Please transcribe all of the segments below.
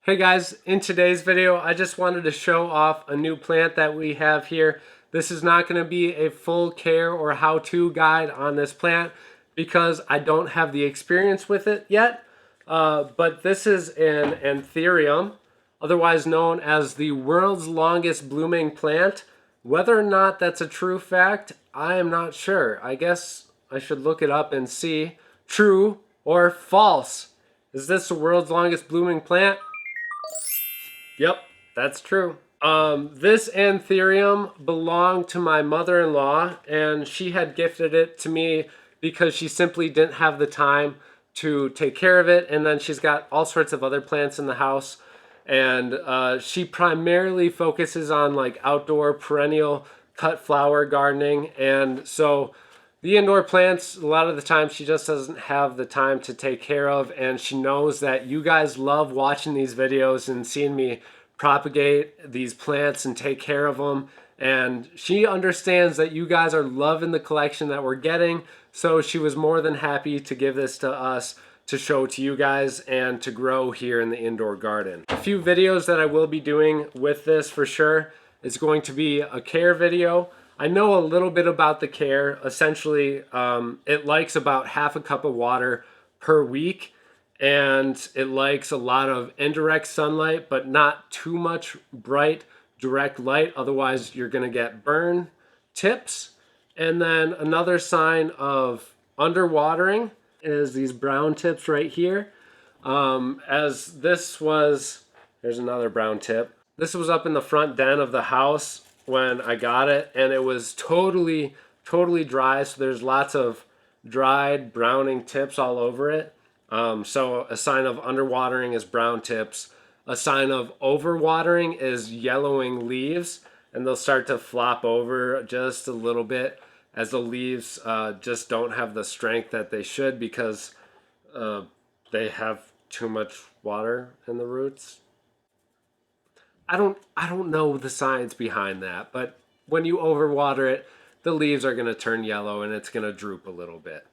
Hey guys, in today's video, I just wanted to show off a new plant that we have here. This is not going to be a full care or how-to guide on this plant because I don't have the experience with it yet. But this is an Anthurium, otherwise known as the world's longest blooming plant. Whether or not that's a true fact, I am not sure. I guess I should look it up and see. True or false? Is this the world's longest blooming plant? Yep, that's true. This Anthurium belonged to my mother-in-law, and she had gifted it to me because she simply didn't have the time to take care of it. And then she's got all sorts of other plants in the house, and she primarily focuses on like outdoor perennial cut flower gardening. And so the indoor plants, a lot of the time she just doesn't have the time to take care of, and she knows that you guys love watching these videos and seeing me propagate these plants and take care of them. And she understands that you guys are loving the collection that we're getting, so she was more than happy to give this to us to show to you guys and to grow here in the indoor garden. A few videos that I will be doing with this for sure is going to be a care video. I know a little bit about the care. Essentially, it likes about half a cup of water per week, and it likes a lot of indirect sunlight, but not too much bright direct light. Otherwise, you're going to get burn tips. And then another sign of underwatering is these brown tips right here. As this was, there's another brown tip. This was up in the front den of the house when I got it, and it was totally dry, so there's lots of dried browning tips all over it. So a sign of underwatering is brown tips. A sign of overwatering is yellowing leaves, and they'll start to flop over just a little bit as the leaves just don't have the strength that they should because they have too much water in the roots. I don't know the science behind that, but when you overwater it, the leaves are going to turn yellow and it's going to droop a little bit.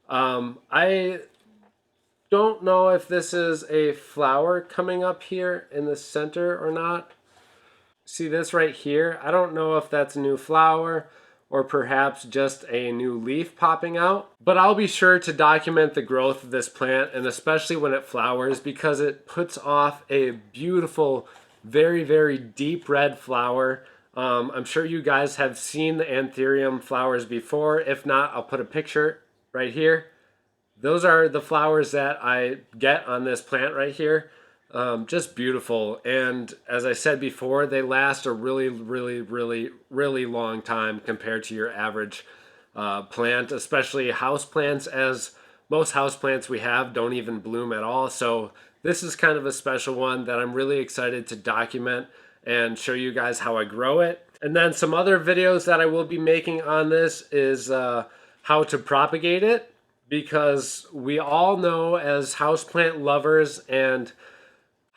I don't know if this is a flower coming up here in the center or not. See this right here? I don't know if that's a new flower or perhaps just a new leaf popping out. But I'll be sure to document the growth of this plant, and especially when it flowers, because it puts off a beautiful, very deep red flower. I'm sure you guys have seen the Anthurium flowers before. If not, I'll put a picture right here. Those are the flowers that I get on this plant right here. Just beautiful. And as I said before, they last a really long time compared to your average plant, especially houseplants, as most houseplants we have don't even bloom at all. So this is kind of a special one that I'm really excited to document and show you guys how I grow it. And then some other videos that I will be making on this is how to propagate it, because we all know as houseplant lovers and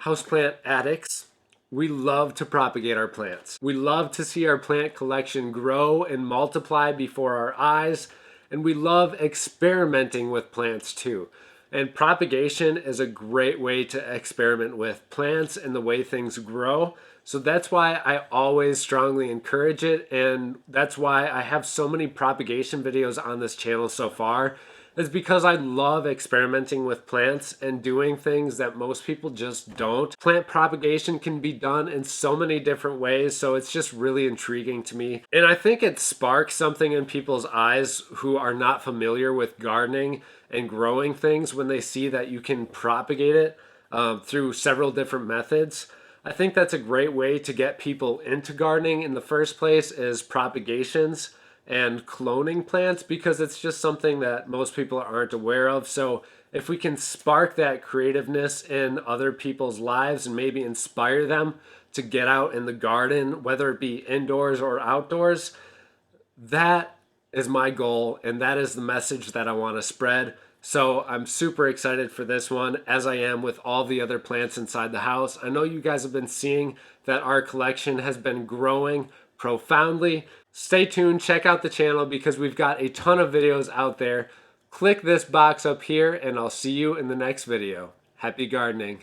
houseplant addicts, we love to propagate our plants. We love to see our plant collection grow and multiply before our eyes, and we love experimenting with plants too. And propagation is a great way to experiment with plants and the way things grow. So that's why I always strongly encourage it, and that's why I have so many propagation videos on this channel so far. It's because I love experimenting with plants and doing things that most people just don't. Plant propagation can be done in so many different ways, so it's just really intriguing to me. And I think it sparks something in people's eyes who are not familiar with gardening and growing things when they see that you can propagate it through several different methods. I think that's a great way to get people into gardening in the first place, is propagations and cloning plants, because it's just something that most people aren't aware of. So if we can spark that creativeness in other people's lives and maybe inspire them to get out in the garden, whether it be indoors or outdoors, that is my goal, and that is the message that I want to spread. So I'm super excited for this one, as I am with all the other plants inside the house. I know you guys have been seeing that our collection has been growing profoundly. Stay tuned, check out the channel, because we've got a ton of videos out there. Click this box up here, and I'll see you in the next video. Happy gardening.